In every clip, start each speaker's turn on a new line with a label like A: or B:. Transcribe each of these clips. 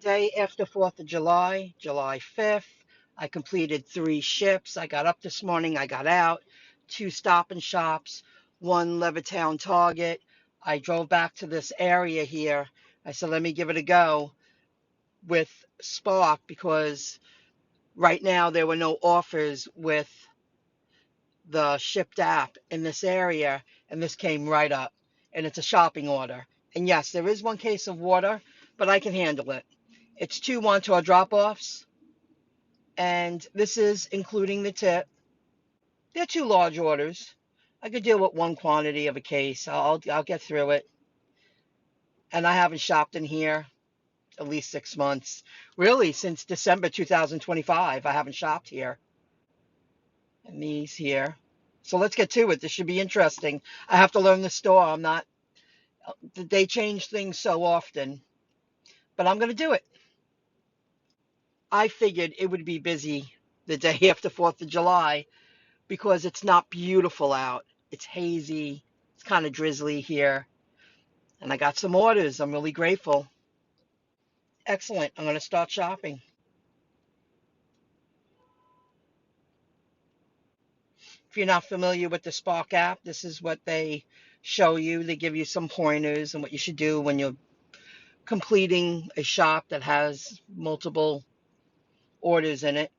A: Day after 4th of July, July 5th, I completed 3 ships. I got up this morning, I got out, 2 stop and shops, 1 Levittown Target. I drove back to this area here. I said, let me give it a go with Spark because right now there were no offers with the Shipt app in this area, and this came right up. And it's a shopping order. And yes, there is 1 case of water, but I can handle it. It's 2 Montauk drop-offs, and this is including the tip. They're 2 large orders. I could deal with 1 quantity of a case. I'll get through it. And I haven't shopped in here at least 6 months. Really, since December 2025, I haven't shopped here. And these here. So let's get to it. This should be interesting. I have to learn the store. I'm not, they change things so often, but I'm going to do it. I figured it would be busy the day after 4th of July because it's not beautiful out. It's hazy. It's kind of drizzly here. And I got some orders. I'm really grateful. Excellent. I'm going to start shopping. If you're not familiar with the Spark app, this is what they show you. They give you some pointers and what you should do when you're completing a shop that has multiple orders in it.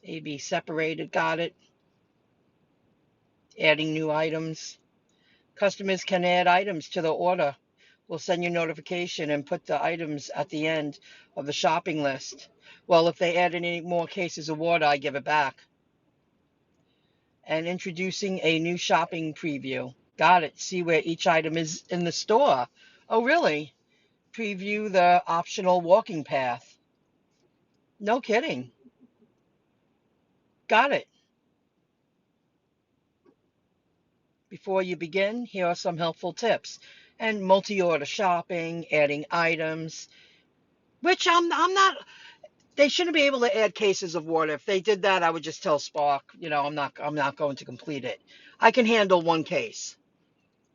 A: AB separated, got it. Adding new items. Customers can add items to the order. We'll send you notification and put the items at the end of the shopping list. Well, if they add any more cases of water, I give it back. And introducing a new shopping preview. Got it. See where each item is in the store. Oh, really? Preview the optional walking path. No kidding. Got it. Before you begin, here are some helpful tips. And multi-order shopping, adding items, which I'm not, they shouldn't be able to add cases of water. If they did that, I would just tell Spark, I'm not going to complete it. I can handle 1 case.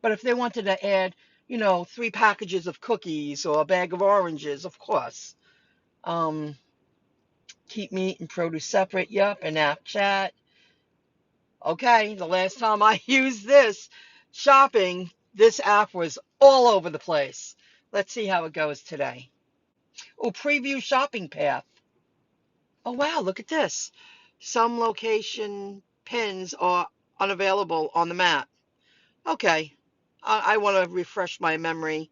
A: But if they wanted to add, 3 packages of cookies or a bag of oranges, of course. Keep meat and produce separate. Yep, and app chat. Okay, the last time I used this shopping, this app was all over the place. Let's see how it goes today. Oh, preview shopping path. Oh, wow, look at this. Some location pins are unavailable on the map. Okay, I want to refresh my memory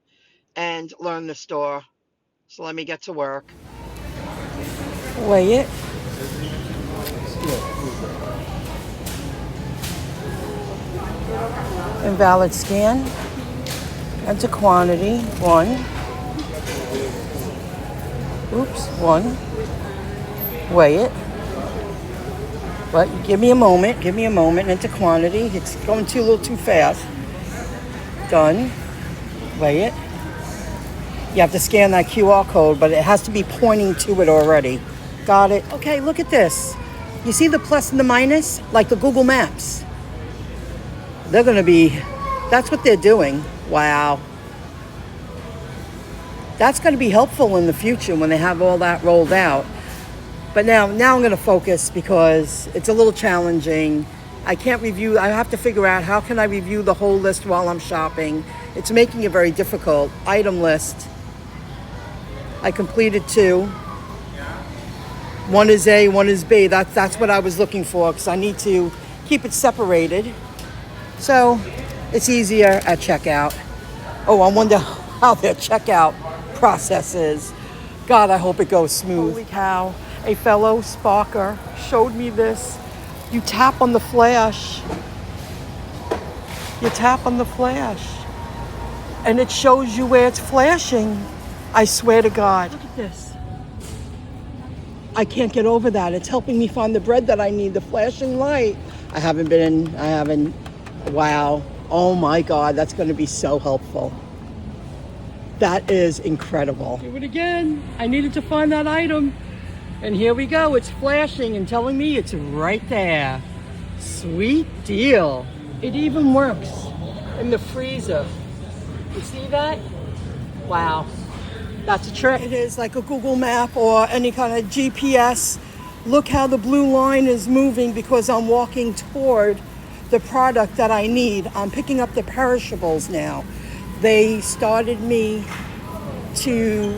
A: and learn the store. So let me get to work. Weigh it. Invalid scan. Enter quantity, 1. Oops, 1. Weigh it. But give me a moment. Enter quantity. It's going a little too fast. Done. Weigh it. You have to scan that QR code, but it has to be pointing to it already. Got it. Okay, look at this. You see the plus and the minus? Like the Google Maps. They're going to be, that's what they're doing. Wow. That's going to be helpful in the future when they have all that rolled out. But now I'm going to focus because it's a little challenging. I can't review. I have to figure out how can I review the whole list while I'm shopping. It's making it very difficult. Item list. I completed 2. 1 is A, 1 is B. That's what I was looking for because I need to keep it separated. So it's easier at checkout. Oh, I wonder how their checkout process is. God, I hope it goes smooth. Holy cow. A fellow Sparker showed me this. You tap on the flash. And it shows you where it's flashing. I swear to God. Look at this. I can't get over that. It's helping me find the bread that I need, the flashing light. Wow. Oh my God, that's going to be so helpful. That is incredible. Do it again. I needed to find that item. And here we go. It's flashing and telling me it's right there. Sweet deal. It even works in the freezer. You see that? Wow. That's a trick. It is like a Google map or any kind of GPS. Look how the blue line is moving because I'm walking toward the product that I need. I'm picking up the perishables now. They started me to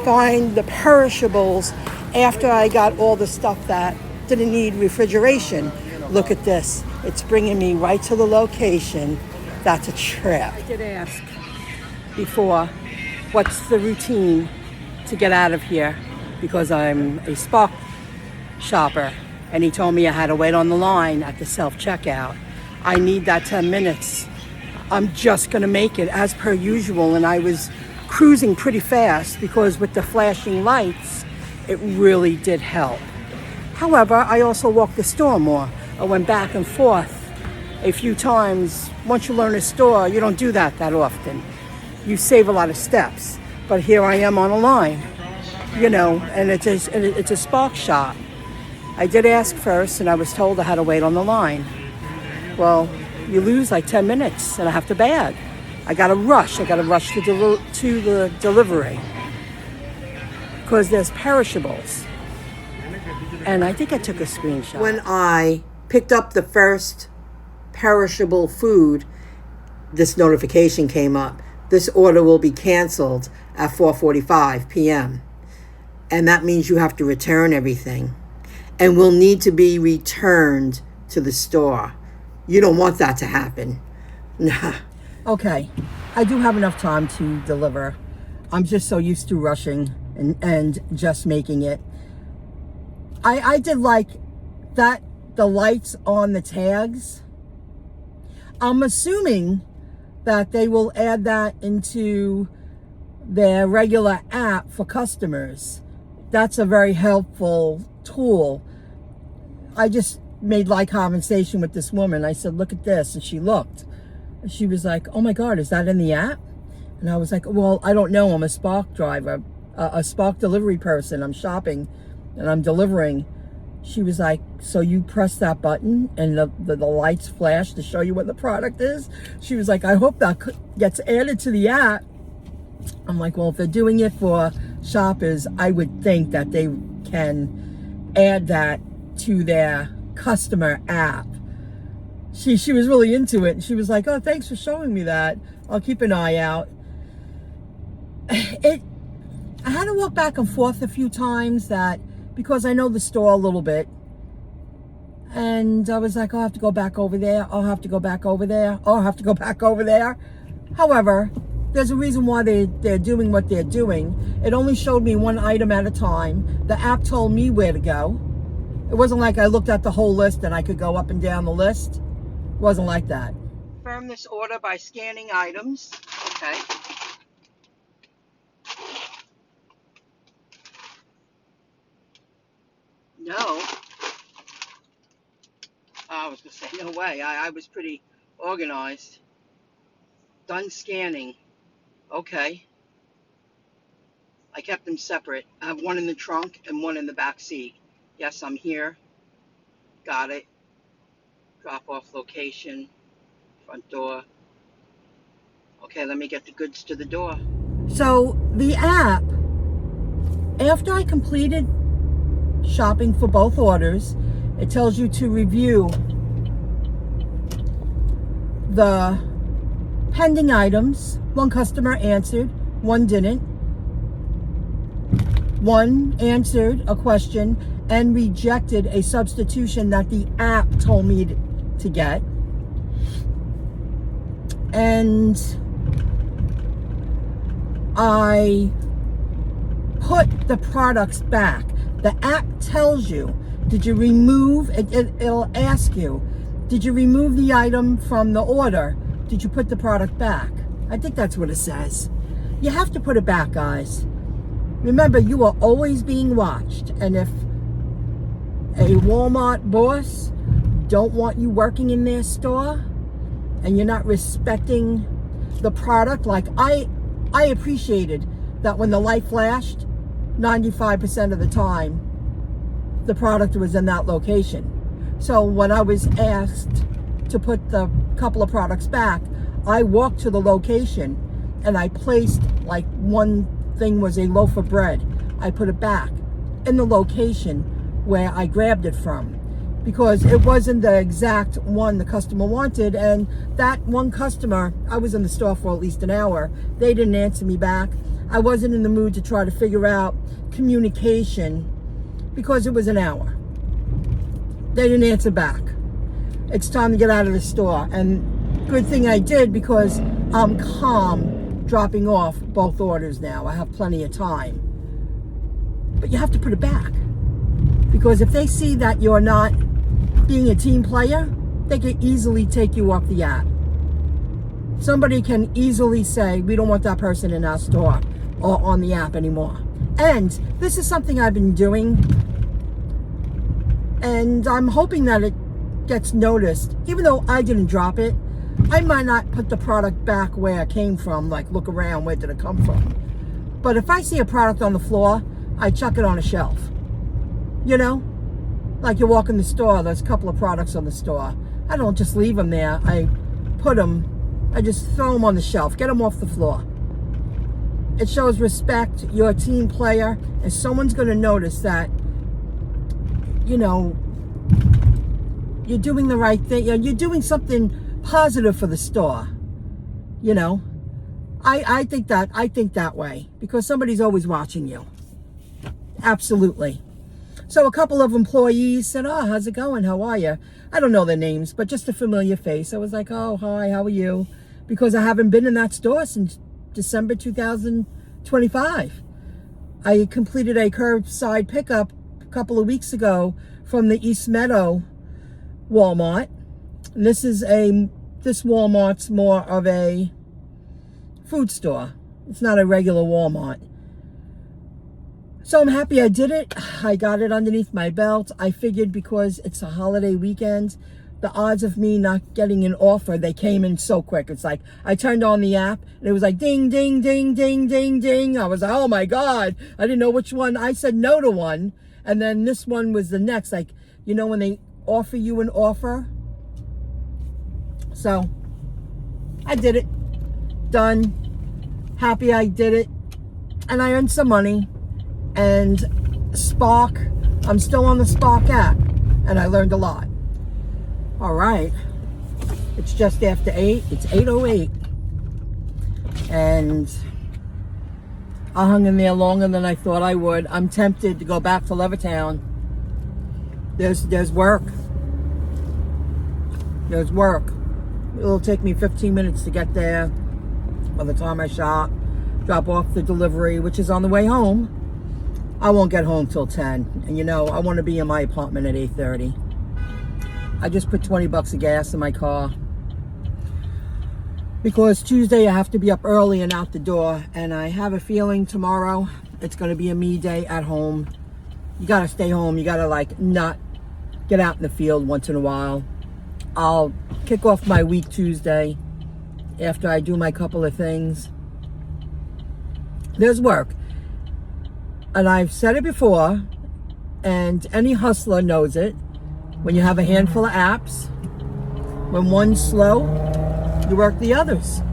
A: find the perishables after I got all the stuff that didn't need refrigeration. Look at this. It's bringing me right to the location. That's a trip. I did ask before, what's the routine to get out of here? Because I'm a Spark shopper. And he told me I had to wait on the line at the self-checkout. I need that 10 minutes. I'm just gonna make it as per usual. And I was cruising pretty fast because with the flashing lights, it really did help. However, I also walked the store more. I went back and forth a few times. Once you learn a store, you don't do that often. You save a lot of steps. But here I am on a line, you know, and it's a Spark shop. I did ask first, and I was told I had to wait on the line. Well, you lose like 10 minutes, and I have to bag. I got to rush. I got to rush to the delivery because there's perishables. And I think I took a screenshot. When I picked up the first perishable food, this notification came up. This order will be canceled at 4:45 p.m. And that means you have to return everything and will need to be returned to the store. You don't want that to happen. Nah. Okay, I do have enough time to deliver. I'm just so used to rushing and just making it. I did like that, the lights on the tags. I'm assuming that they will add that into their regular app for customers. That's a very helpful tool. I just made light conversation with this woman. I said, look at this. And she looked. She was like, oh my God, is that in the app? And I was like, well, I don't know. I'm a Spark driver, a Spark delivery person. I'm shopping and I'm delivering. She was like, so you press that button and the lights flash to show you what the product is? She was like, I hope that gets added to the app. I'm like, well, if they're doing it for shoppers, I would think that they can add that to their customer app. She was really into it. And she was like, oh, thanks for showing me that. I'll keep an eye out. I had to walk back and forth a few times because I know the store a little bit. And I was like, I'll have to go back over there. I'll have to go back over there. I'll have to go back over there. However, there's a reason why they're doing what they're doing. It only showed me one item at a time. The app told me where to go. It wasn't like I looked at the whole list and I could go up and down the list. It wasn't like that. Confirm this order by scanning items. Okay. No. I was going to say, no way. I was pretty organized. Done scanning. Okay. I kept them separate. I have one in the trunk and one in the back seat. Yes, I'm here. Got it. Drop off location. Front door. Okay, let me get the goods to the door. So the app, after I completed shopping for both orders, it tells you to review the pending items. One customer answered, one didn't. One answered a question and rejected a substitution that the app told me to get. And I put the products back. The app tells you, did you remove, it'll ask you, did you remove the item from the order? Did you put the product back? I think that's what it says. You have to put it back, guys. Remember, you are always being watched. And if a Walmart boss don't want you working in their store and you're not respecting the product, like I appreciated that when the light flashed, 95% of the time, the product was in that location. So when I was asked to put the couple of products back, I walked to the location and I placed like one thing was a loaf of bread. I put it back in the location where I grabbed it from, because it wasn't the exact one the customer wanted. And that one customer, I was in the store for at least an hour. They didn't answer me back. I wasn't in the mood to try to figure out communication because it was an hour. They didn't answer back. It's time to get out of the store. And good thing I did, because I'm calm dropping off both orders now. I have plenty of time. But you have to put it back, because if they see that you're not being a team player, they can easily take you off the app. Somebody can easily say, we don't want that person in our store or on the app anymore. And this is something I've been doing, and I'm hoping that it gets noticed. Even though I didn't drop it, I might not put the product back where it came from, like look around, where did it come from? But if I see a product on the floor, I chuck it on a shelf. You know, like you walk in the store, there's a couple of products on the store. I don't just leave them there. I just throw them on the shelf, get them off the floor. It shows respect. You're a team player, and someone's going to notice that, you know, you're doing the right thing. You're doing something positive for the store. You know, I think that way, because somebody's always watching you. Absolutely. So a couple of employees said, oh, how's it going? How are you? I don't know their names, but just a familiar face. I was like, oh, hi, how are you? Because I haven't been in that store since December 2025. I completed a curbside pickup a couple of weeks ago from the East Meadow Walmart. And this Walmart's more of a food store. It's not a regular Walmart. So I'm happy I did it. I got it underneath my belt. I figured because it's a holiday weekend, the odds of me not getting an offer, they came in so quick. It's like I turned on the app and it was like ding, ding, ding, ding, ding, ding. I was like, oh my God. I didn't know which one. I said no to one. And then this one was the next. Like, you know, when they offer you an offer. So I did it. Done. Happy I did it. And I earned some money. And Spark, I'm still on the Spark app, and I learned a lot. All right, it's just after 8, it's 8:08, and I hung in there longer than I thought I would. I'm tempted to go back to Levittown. There's work. There's work. It'll take me 15 minutes to get there by the time I shop, drop off the delivery, which is on the way home. I won't get home till 10. And you know, I want to be in my apartment at 8:30. I just put $20 of gas in my car, because Tuesday I have to be up early and out the door. And I have a feeling tomorrow it's going to be a me day at home. You got to stay home. You got to like not get out in the field once in a while. I'll kick off my week Tuesday after I do my couple of things. There's work. And I've said it before, and any hustler knows it. When you have a handful of apps, when one's slow, you work the others.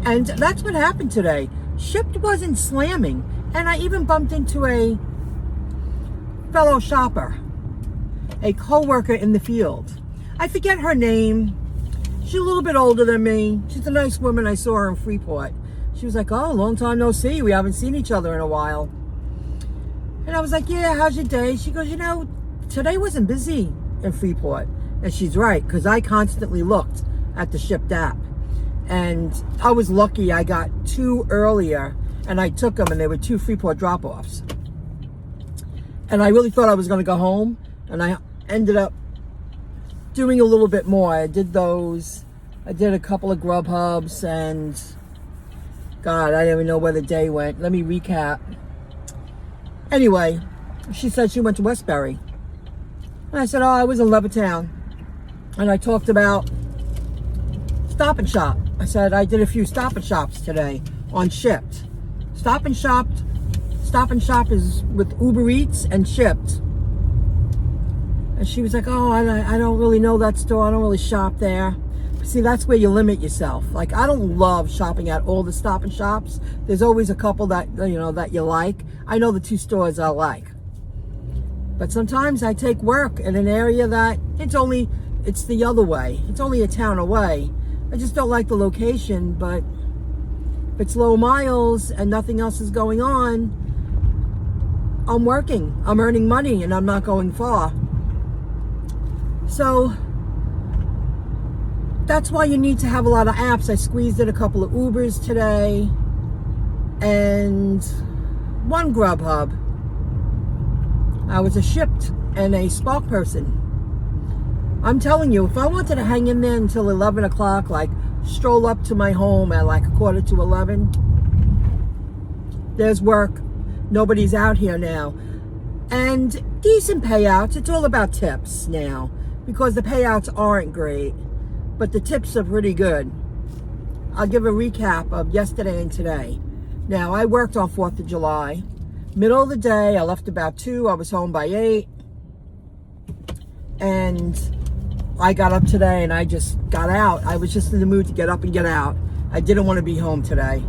A: And that's what happened today. Shipt wasn't slamming. And I even bumped into a fellow shopper, a co-worker in the field. I forget her name. She's a little bit older than me. She's a nice woman. I saw her in Freeport. She was like, oh, long time no see. We haven't seen each other in a while. And I was like, yeah, how's your day? She goes, you know, today wasn't busy in Freeport. And she's right, because I constantly looked at the Shipt app. And I was lucky I got 2 earlier, and I took them, and there were 2 Freeport drop-offs. And I really thought I was going to go home, and I ended up doing a little bit more. I did those. I did a couple of Grubhubs, and God, I don't even know where the day went. Let me recap. Anyway, she said she went to Westbury. And I said, oh, I was in Levittown. And I talked about Stop and Shop. I said, I did a few Stop and Shops today on Shipt. Stop and Shop is with Uber Eats and Shipt. And she was like, oh, I don't really know that store. I don't really shop there. See, that's where you limit yourself. Like, I don't love shopping at all the Stop and Shops. There's always a couple that, you know, that you like. I know the 2 stores I like. But sometimes I take work in an area that it's the other way. It's only a town away. I just don't like the location, but if it's low miles and nothing else is going on, I'm working. I'm earning money and I'm not going far. So that's why you need to have a lot of apps. I squeezed in a couple of Ubers today and 1 Grubhub. I was a Shipt and a Spark person. I'm telling you, if I wanted to hang in there until 11 o'clock, like stroll up to my home at like 11:15, there's work. Nobody's out here now. And decent payouts. It's all about tips now because the payouts aren't great, but the tips are pretty good. I'll give a recap of yesterday and today. Now, I worked on 4th of July. Middle of the day, I left about 2. I was home by 8. And I got up today and I just got out. I was just in the mood to get up and get out. I didn't want to be home today.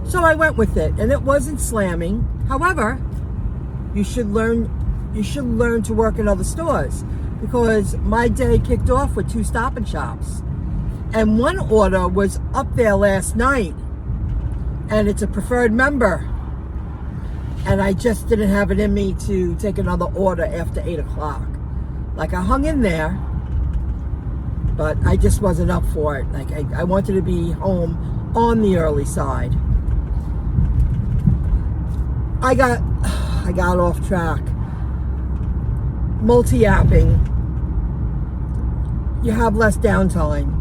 A: So I went with it, and it wasn't slamming. However, you should learn to work in other stores, because my day kicked off with 2 Stop and Shops. And 1 order was up there last night, and it's a preferred member. And I just didn't have it in me to take another order after 8 o'clock. Like, I hung in there, but I just wasn't up for it. Like, I wanted to be home on the early side. I got off track. Multi-apping. You have less downtime.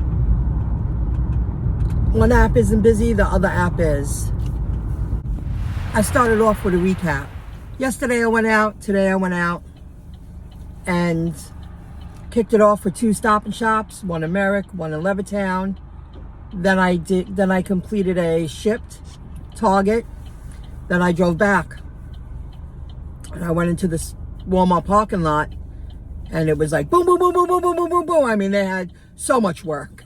A: One app isn't busy, the other app is. I started off with a recap. Yesterday I went out, today I went out, and kicked it off with 2 Stop and Shops, 1 in Merrick, 1 in Levittown. Then I completed a Shipt, Target. Then I drove back. And I went into this Walmart parking lot, and it was like boom, boom, boom, boom, boom, boom, boom, boom, boom. I mean, they had so much work.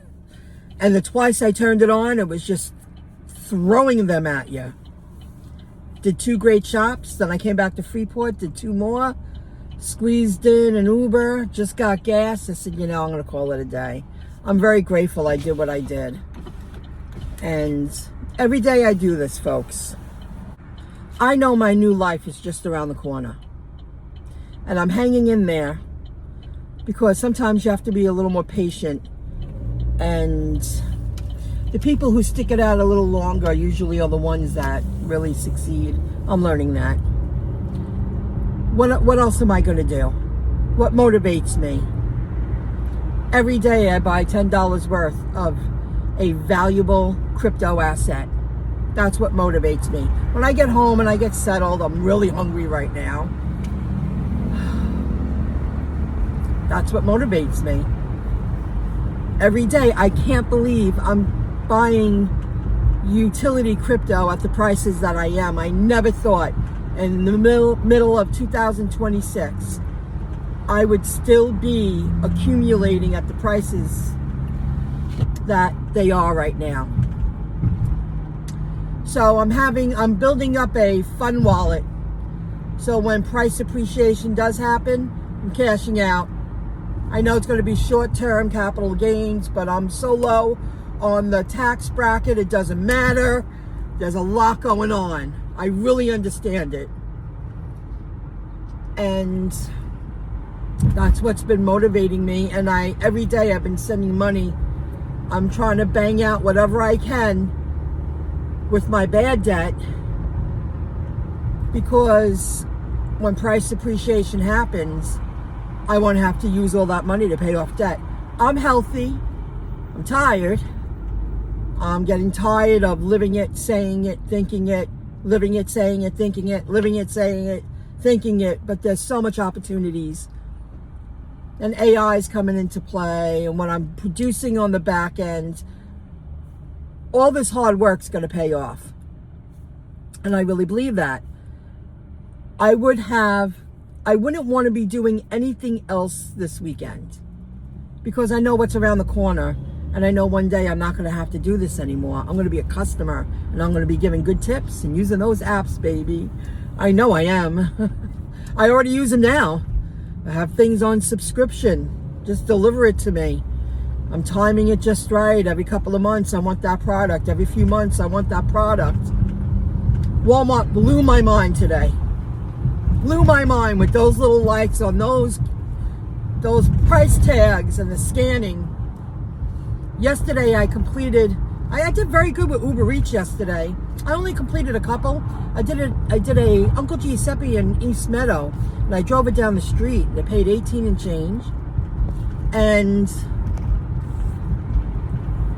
A: And the twice I turned it on, it was just throwing them at you. Did 2 great shops. Then I came back to Freeport, did 2 more. Squeezed in an Uber, just got gas. I said, you know, I'm going to call it a day. I'm very grateful I did what I did. And every day I do this, folks. I know my new life is just around the corner. And I'm hanging in there because sometimes you have to be a little more patient. And the people who stick it out a little longer usually are the ones that really succeed. I'm learning that. What else am I going to do? What motivates me? Every day I buy $10 worth of a valuable crypto asset. That's what motivates me. When I get home and I get settled, I'm really hungry right now. That's what motivates me. Every day, I can't believe I'm buying utility crypto at the prices that I am. I never thought in the middle of 2026, I would still be accumulating at the prices that they are right now. So I'm building up a fun wallet. So when price appreciation does happen, I'm cashing out. I know it's going to be short-term capital gains, but I'm so low on the tax bracket, it doesn't matter. There's a lot going on. I really understand it. And that's what's been motivating me. And every day I've been sending money. I'm trying to bang out whatever I can with my bad debt, because when price appreciation happens, I won't have to use all that money to pay off debt. I'm healthy. I'm tired. I'm getting tired of living it, saying it, thinking it, living it, saying it, thinking it, living it, saying it, thinking it. But there's so much opportunities. And AI is coming into play. And when I'm producing on the back end, all this hard work's going to pay off. And I really believe that. I wouldn't want to be doing anything else this weekend, because I know what's around the corner. And I know one day I'm not going to have to do this anymore. I'm going to be a customer, and I'm going to be giving good tips and using those apps, baby. I know I am. I already use them now. I have things on subscription. Just deliver it to me. I'm timing it just right. Every couple of months, I want that product. Every few months, I want that product. Walmart blew my mind today. Blew my mind with those little lights on those price tags and the scanning. Yesterday I did very good with Uber Eats yesterday. I only completed a couple. I did a Uncle Giuseppe in East Meadow, and I drove it down the street. They paid 18 and change. And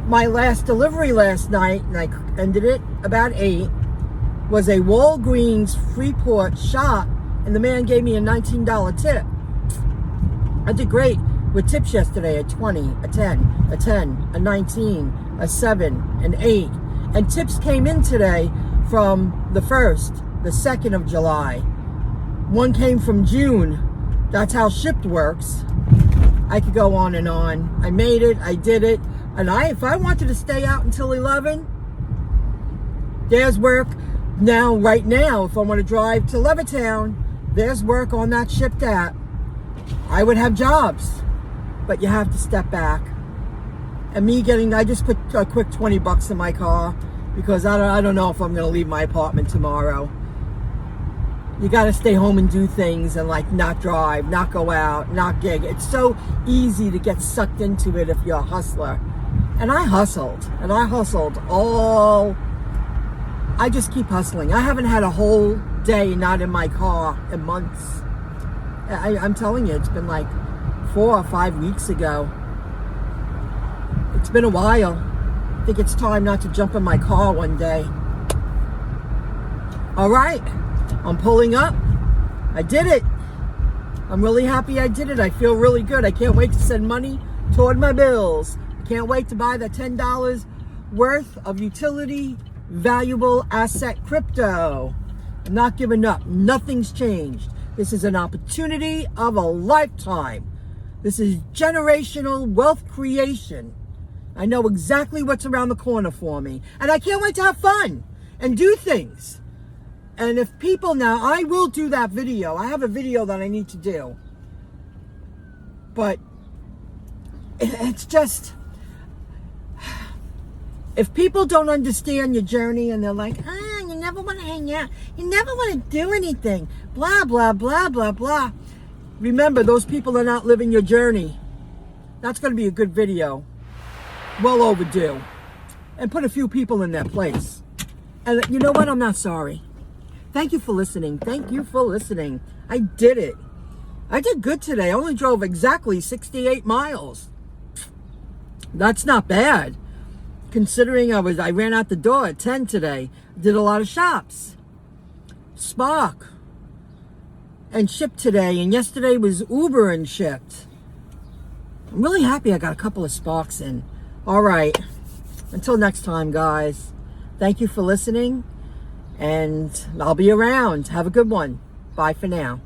A: my last delivery last night, and I ended it about 8, was a Walgreens Freeport shop, and the man gave me a $19 tip. I did great with tips yesterday, a 20, a 10, a 10, a 19, a 7, an 8. And tips came in today from the 1st, the 2nd of July. One came from June. That's how Shipt works. I could go on and on. I made it, I did it. And if I wanted to stay out until 11, there's work. Now, right now, if I want to drive to Levittown, there's work on that Shipt app. I would have jobs. But you have to step back. And I just put a quick 20 bucks in my car because I don't know if I'm going to leave my apartment tomorrow. You got to stay home and do things and like not drive, not go out, not gig. It's so easy to get sucked into it if you're a hustler. And I hustled I just keep hustling. I haven't had a whole day not in my car in months. I'm telling you, it's been like 4 or 5 weeks ago. It's been a while. I think it's time not to jump in my car one day. All right, I'm pulling up. I did it. I'm really happy I did it. I feel really good. I can't wait to send money toward my bills. I can't wait to buy the $10 worth of utility valuable asset crypto. I'm not giving up. Nothing's changed. This is an opportunity of a lifetime. This is generational wealth creation. I know exactly what's around the corner for me. And I can't wait to have fun and do things. And if people now, I will do that video. I have a video that I need to do. But it's just, if people don't understand your journey and they're like, you never want to hang out. You never want to do anything. Blah, blah, blah, blah, blah. Remember, those people are not living your journey. That's going to be a good video. Well overdue. And put a few people in their place. And you know what? I'm not sorry. Thank you for listening. Thank you for listening. I did it. I did good today. I only drove exactly 68 miles. That's not bad. Considering I ran out the door at 10 today. Did a lot of shops. Spark. And Shipt today, and yesterday was Uber and Shipt. I'm really happy I got a couple of sparks in. All right, until next time, guys. Thank you for listening, and I'll be around. Have a good one. Bye for now.